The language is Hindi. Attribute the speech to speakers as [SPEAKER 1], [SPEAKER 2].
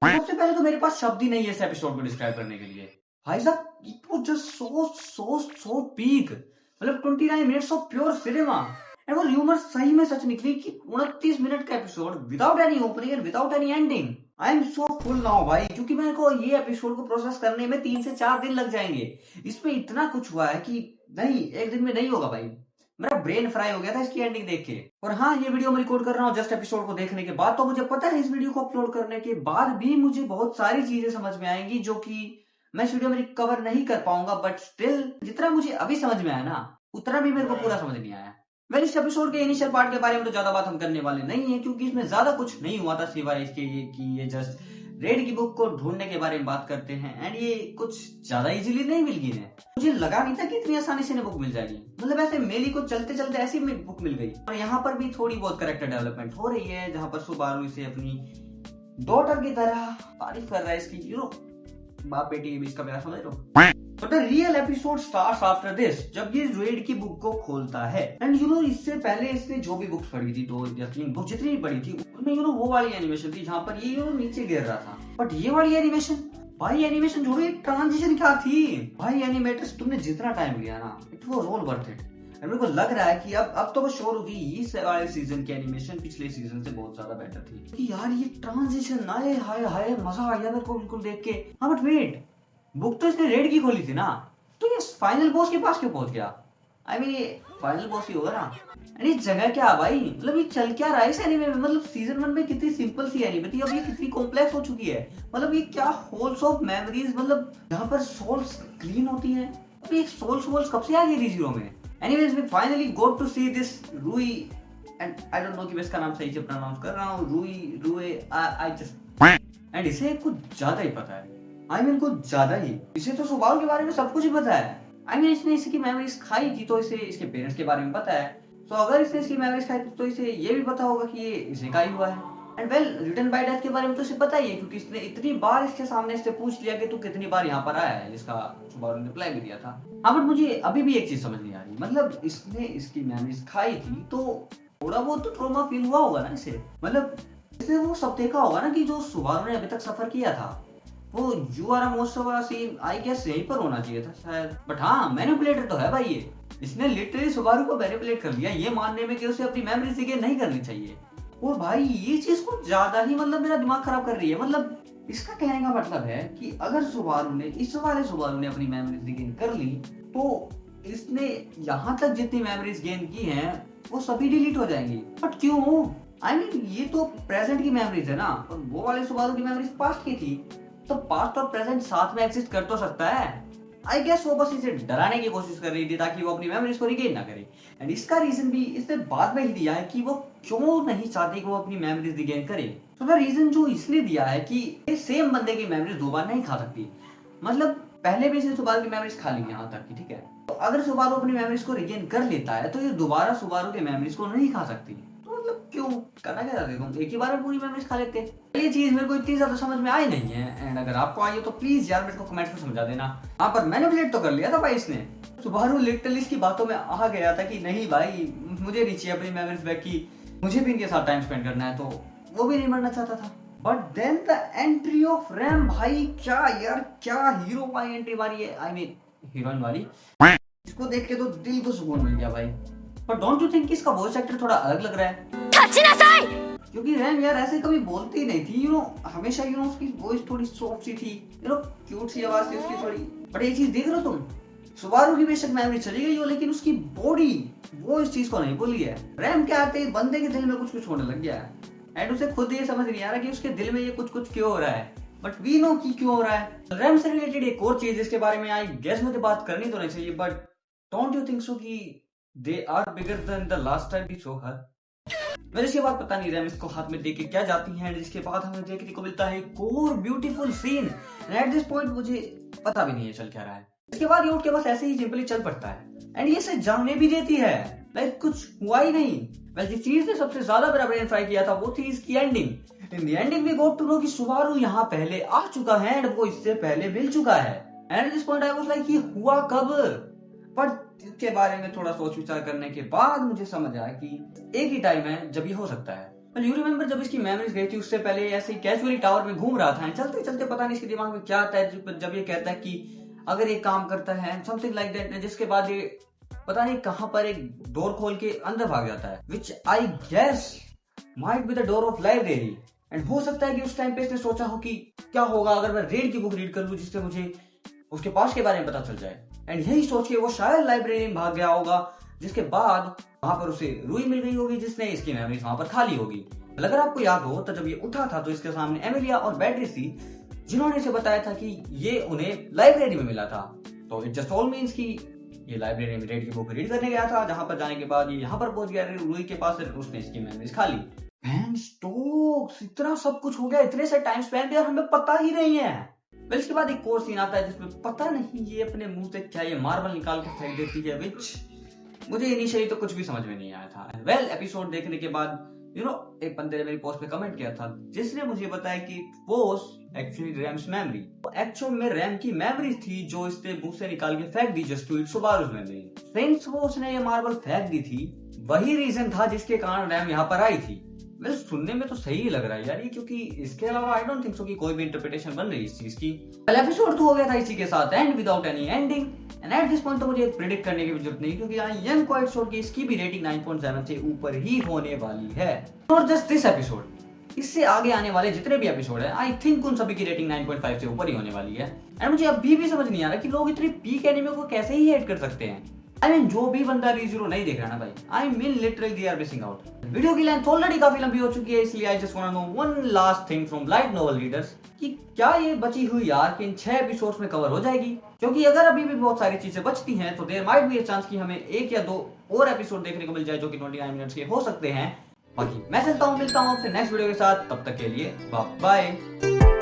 [SPEAKER 1] सबसे पहले तो मेरे पास शब्द ही नहीं है इस एपिसोड को डिस्क्राइब करने के लिए। भाई साहब it was just so peak. मतलब 29 minutes of pure cinema. And वो र्यूमर सही में सच निकली कि 29 मिनट का episode without any opening and without any ending. I am so full now भाई, क्योंकि मेरे को ये एपिसोड को प्रोसेस करने में 3 से 4 दिन लग जाएंगे। इसमें इतना कुछ हुआ है कि नहीं, एक दिन में नहीं होगा भाई। मेरा ब्रेन फ्राई हो गया था इसकी एंडिंग देख के। और हाँ, ये वीडियो मैं रिकॉर्ड कर रहा हूँ जस्ट एपिसोड को देखने के बाद, तो मुझे पता है इस वीडियो को अपलोड करने के बाद भी मुझे बहुत सारी चीजें समझ में आएंगी जो कि मैं इस वीडियो में कवर नहीं कर पाऊंगा। बट स्टिल जितना मुझे अभी समझ में आया ना, उतना भी मेरे को पूरा समझ नहीं आया। वेल, इस एपिसोड के इनिशियल पार्ट के बारे में तो ज्यादा बात हम करने वाले नहीं है, क्योंकि इसमें ज्यादा कुछ नहीं हुआ था सिवाय इसके ये कि ये जस्ट रेड की बुक को ढूंढने के बारे में बात करते हैं। एंड ये कुछ ज्यादा इजीली नहीं मिल गई है। मुझे लगा नहीं था कि इतनी आसानी से बुक मिल जाएगी। मतलब ऐसे मेली को चलते चलते ऐसी बुक मिल गई। और यहाँ पर भी थोड़ी बहुत कैरेक्टर डेवलपमेंट हो रही है, जहाँ पर सुबारू इसे अपनी डॉटर की तरह तारीफ कर रहा है इसकी। बाप बेटी के बीच का प्यार, समझ लो। But the real episode starts after this, जब ये रेड की बुक को खोलता है। एंड इससे पहले इसने जो भी बुक्स पढ़ी थी, 2 या 3 बुक जितनी भी पढ़ी थी, उनमें वो वाली एनिमेशन थी जहाँ पर ये नीचे गिर रहा था। बट ये वाली एनिमेशन, भाई एनिमेशन जो भी ट्रांजिशन क्या थी भाई। एनिमेटर्स तुमने जितना टाइम लिया ना, it was all worth it. मेरे को लग रहा है कि अब तो बस श्योर होगी इस वाले सीजन की एनिमेशन पिछले सीजन से बहुत ज्यादा बेटर थी। कि यार ये ट्रांजिशन, आए हाय हाय, मजा आ गया मेरे को बिल्कुल देख के। हाँ बट वेट, बुक तो इसने रेड की खोली थी ना, तो ये फाइनल बॉस के पास क्यों पहुंच गया? आई मीन ये फाइनल बॉस ही होगा ना। अरे जगह क्या भाई, मतलब ये चल क्या रहा है इस एनीमे में? मतलब सीजन 1 में कितनी सिंपल सी एनीमे थी, अब ये कितनी कॉम्प्लेक्स हो चुकी है। मतलब ये क्या होल्स ऑफ मेमोरीज, मतलब जहाँ पर सोल्स क्लीन होती है। अब ये सोल्स कब से आ गई थी जीरो में? Anyways we finally got to see this रूई, एंड आई डोंट नो कि मैं इसका नाम सही से प्रोनाउंस कर रहा हूँ, रूए आई जस्ट। एंड इसे कुछ ज्यादा ही पता है। आई मीन कुछ ज्यादा ही। इसे तो सुबारू के बारे में सब कुछ ही पता है। आई मीन इसने इसकी मेमोरीज खाई थी तो इसे इसके पेरेंट्स के बारे में पता है। तो अगर इसने इसकी मेमोरीज खाई थी तो इसे ये भी पता होगा कि ये इसे का ही हुआ है। And well, return bye death के बारे में तो इसे पता ही है, क्योंकि इसने इतनी बार इसके सामने इससे पूछ लिया कि तू कितनी बार यहाँ पर आया है, जिसका सुबारू ने रिप्लाई भी दिया था। हाँ बट मुझे अभी भी एक चीज समझ नहीं आ रही। मतलब इसने इसकी मेमोरीज खाई थी तो थोड़ा बहुत तो ट्रॉमा फील हुआ होगा ना इसे। मतलब इसने वो सब देखा होगा ना कि जो सुबारू ने अभी तक सफर किया था। वो यू आर मोस्ट वाला सीन आई गेस यहीं पर होना चाहिए था शायद। बट हाँ, मैनिपुलेटर तो है भाई ये। इसने लिटरली सुबारू को मैनिपुलेट कर लिया ये मानने में कि उसे अपनी मेमोरीज रिगेन नहीं करनी चाहिए। और भाई ये चीज कुछ ज्यादा ही मतलब मेरा दिमाग खराब कर रही है। मतलब इसका कहने का मतलब है कि अगर सुबारू ने इस वाले सुबारू ने अपनी मेमोरीज रिगेन कर ली, तो इसने यहाँ तक जितनी मेमोरीज गेन की हैं वो सभी डिलीट हो जाएंगी। बट क्यों? आई मीन ये तो प्रेजेंट की मेमोरीज है ना, और वो वाले सुबारू की मेमोरीज पास्ट की थी। तो पास्ट और प्रेजेंट साथ में एग्जिस्ट कर तो सकता है। आई गेस वो बस इसे डराने की कोशिश कर रही थी ताकि वो अपनी मेमोरीज को रिगेन ना करे। एंड इसका रीजन भी इसने बाद में ही दिया है कि वो क्यों नहीं चाहती कि वो अपनी मेमोरीज रिगेन करे। तो द रीजन जो इसने दिया है कि ये सेम बंदे की मेमोरीज 2 बार नहीं खा सकती। मतलब पहले भी इसने सुबारू की मेमोरीज खा ली यहाँ तक की, ठीक है। तो अगर सुबारू अपनी मेमोरीज को रिगेन कर लेता है तो ये दोबारा सुबारू के मेमोरीज को नहीं खा सकती। तो मतलब क्यों करना क्या चाहते तुम? एक ही बार में पूरी मेमोरीज खा लेते। ये चीज मेरे को इतनी ज्यादा समझ में आई नहीं है। एंड अगर आपको आई हो तो प्लीज यार मेरे को कमेंट्स में समझा देना। हाँ पर मैनिपुलेट तो कर लिया था भाई इसने। सुबारू लिटरली इसकी बातों में आ गया था कि नहीं भाई, मुझे नहीं चाहिए अपनी मेमोरीज बैक की, मुझे भी इनके साथ टाइम स्पेंड करना है। तो वो भी नहीं मरना चाहता था। But then the entry of Ram, भाई क्या यार, क्या हीरो वाली एंट्री मारी है। आई मीन हीरोइन वाली। इसको देख के तो दिल को सुकून मिल गया भाई। पर डोंट यू थिंक इसका वॉइस एक्टर थोड़ा अलग लग रहा है? क्योंकि रैम यार ऐसे कभी बोलती नहीं थी, हमेशा उसकी वॉइस थोड़ी सॉफ्ट सी थी, क्यूट सी आवाज थी उसकी थोड़ी। बट ये चीज देख रहे हो तुम, सुबारू की बेशक मेमोरी चली गई हो, लेकिन उसकी बॉडी वो इस चीज को नहीं भूली है। रैम के आते ही बंदे के दिल में कुछ कुछ होने लग गया है। एंड उसे खुद ये समझ नहीं आ रहा कि उसके दिल में ये कुछ कुछ क्यों हो रहा है। बट वी नो कि क्यों हो रहा है। रैम से रिलेटेड एक और चीज इसके बारे में आई गेस मुझे बात करनी तो नहीं चाहिए, but don't you think so कि they are bigger than the last time we saw her? मेरे इसके बाद पता नहीं रैम इसको हाथ में देके क्या जाती है, जिसके बाद हमें देखने को मिलता है एक और beautiful scene. At this point मुझे पता भी नहीं है चल क्या रहा है। इसके बाद ये उठ के बस ऐसे ही सिंपली चल पड़ता है। एंड ये इसे जाने भी देती है, लाइक कुछ हुआ ही नहीं। वैसे जिस चीज ने सबसे ज्यादा मेरा ब्रेन फ्राई किया था वो थी इसकी ending. In the ending we got to know कि सुबारू यहाँ पहले आ चुका है एंड वो इससे पहले मिल चुका है। And this point I was like ये हुआ कब? पर इसके बारे में थोड़ा सोच विचार करने के बाद मुझे समझ आया कि एक ही टाइम है जब ये हो सकता है। यू रिमेम्बर जब इसकी मेमोरीज गई थी उससे पहले ऐसे ही कैजुअली टावर में घूम रहा था, चलते चलते पता नहीं इसके दिमाग में क्या आता है जब ये कहता है कि अगर ये काम करता है समथिंग लाइक दैट, जिसके बाद ये पता नहीं कहां पर एक डोर खोल के अंदर भाग जाता है, which I guess might be the door of library. And हो सकता है कि उस टाइम पे इसने सोचा हो कि क्या होगा अगर मैं रेड की बुक रीड कर लूं जिससे मुझे उसके पास के बारे में पता चल जाए। एंड यही सोच के वो शायद लाइब्रेरी में भाग गया होगा, जिसके बाद वहां पर उसे रूई मिल गई होगी जिसने इसकी मेमोरीज वहां पर खाली होगी। अगर आपको याद हो तो जब ये उठा था तो इसके सामने एमिलिया और बैट्रिस थी जिन्होंने इसे बताया था कि ये उन्हें लाइब्रेरी में मिला था। तो इट जस्ट ऑल मीन्स कि ये लाइब्रेरी में रेड की बुक रीड करने गया था, जहां पर जाने के बाद ये यहाँ पर पहुंच गया रूई के पास, उसने इसकी मेमोरीज खा ली। स्टोक्स, इतना सब कुछ हो गया, इतने से टाइम स्पेंड और हमें पता ही नहीं है। फिर इसके बाद एक और सीन आता है जिसमें पता नहीं ये अपने मुंह से क्या ये मार्बल निकाल के फेंक देती है, विच मुझे इनिशियली तो कुछ भी समझ में नहीं आया था। वेल एपिसोड देखने के बाद एक बंदे ने मेरी पोस्ट पे कमेंट किया था जिसने मुझे बताया कि post actually RAM's memory, actual में रैम की मेमोरी थी जो इसने मुंह से निकाल के फेंक दी जस्ट टू इट सुबारु's मेमोरी। सिंस वो उसने ये मार्बल फेंक दी थी वही रीजन था जिसके कारण रैम यहाँ पर आई थी। वेल सुनने में तो सही ही लग रहा है यार ये, क्योंकि इसके अलावा आई डोंट थिंक सो कि कोई भी इंटरप्रिटेशन बन रही है इस चीज की। एपिसोड तो हो गया था इसी के साथ and without any ending. And eight this point तो मुझे प्रेडिक्ट करने की भी जरूरत नहीं, क्योंकि आई एम क्वाइट श्योर कि इसकी भी रेटिंग 9.7 से ऊपर ही होने वाली है। नॉट जस्ट दिस एपिसोड, इससे आगे आने वाले जितने भी एपिसोड है आई थिंक उन सभी की रेटिंग 9.5 से ऊपर ही होने वाली है। एंड मुझे अभी भी समझ नहीं आ रहा कि लोग इतनी पीक एनिमे को कैसे ही हेट कर सकते हैं। I mean, जो भी बंदा Re:Zero नहीं देख रहा ना भाई, I mean literally they are missing out। Video की लेंथ ऑलरेडी काफी लंबी हो चुकी है, इसलिए I just wanna know one last thing from light novel readers कि क्या ये बची हुई आर्क इन 6 एपिसोड्स में कवर हो जाएगी? क्योंकि अगर अभी भी बहुत सारी चीजें बचती हैं तो there might be a chance कि हमें 1 या 2 और एपिसोड देखने को मिल जाए जो कि 29 मिनट्स के हो सकते हैं। बाकी मैं चलता हूँ, मिलता हूँ आपसे नेक्स्ट वीडियो के साथ, तब तक के लिए बाय बाय।